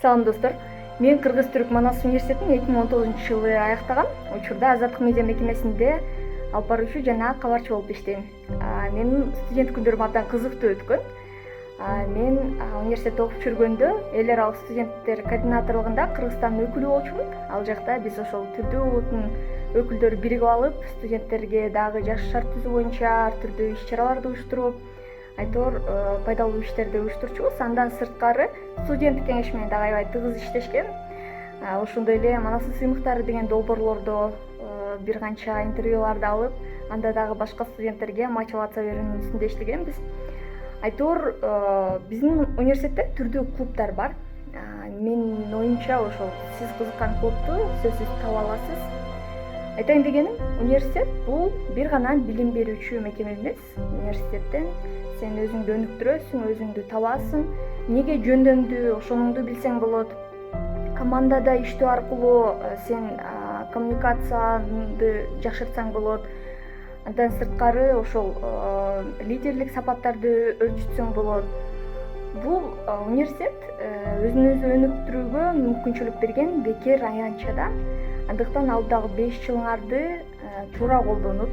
Салам достор. Мен Кыргыз-Түрк Манас университетин 2019-жылы аяктагам. Учурда Азаттык медиа мекемесинде алып баруучу жана кабарчы болуп иштейм. Менин студент күндөрүм абдан кызыктуу өткөн. Мен университетте окуп жүргөндө эл аралык студенттер координаторлугунда Кыргызстандын өкүлү болчумун. Ал жакта биз ошол түрдүү улуттун өкүлдөрү биригип алып, студенттерге дагы жакшы шарт түзүү боюнча ар түрдүү иш-чараларды уюштуруп, айтор пайдалуу иштерди уюштурчубуз. Андан сырткары студенттик кеңеш менен дагы аябай тыгыз иштешкен. Ошондой эле Манастын сыймыктары деген долбоорлордо бир канча интервьюларды алып, анда дагы башка студенттерге мотивация берүүнүн үстүндө иштегенбиз. Айтор биздин университетте түрдүү клубдар бар. Менин оюмча ошол сиз кызыккан клубду сөзсүз таба аласыз. Айтайын дегеним, университет бул бир гана билим берүүчү мекеме эмес. Университеттен сен өзүңдү өнүктүрөсүң, өзүңдү табасың, эмнеге жөндөмдүү ошонуңду билсең болот. Командада иштөө аркылуу сен коммуникацияңды жакшыртсаң болот. Андан сырткары ошол лидерлик сапаттарды өрчүтсөң болот. Бул университет өзүн өзү өнүктүрүүгө мүмкүнчүлүк берген бекер аянтча да. Андыктан алдагы 5 жылыңарды туура колдонуп,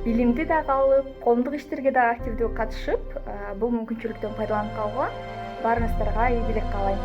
билимди дагы алып, коомдук иштерге дагы активдүү катышып, бул мүмкүнчүлүктөн пайдаланып калууга баарыңыздарга ийгилик каалайм.